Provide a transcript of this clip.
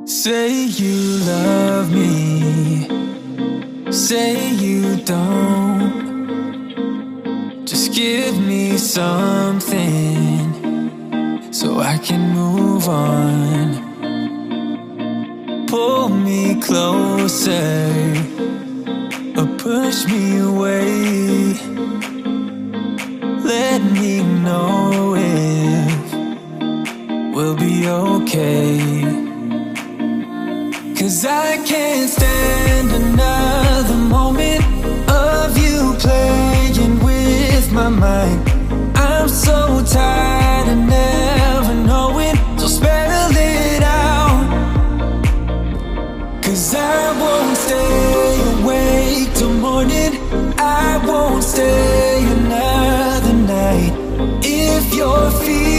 Say you love me, say you don't. Just give me something so I can move on. Pull me closer or push me away. Let me know if we'll be okay. 'Cause I can't stand another moment of you playing with my mind. I'm so tired of never knowing, so spell it out. 'Cause I won't stay awake till morning, I won't stay another night. If you're feeling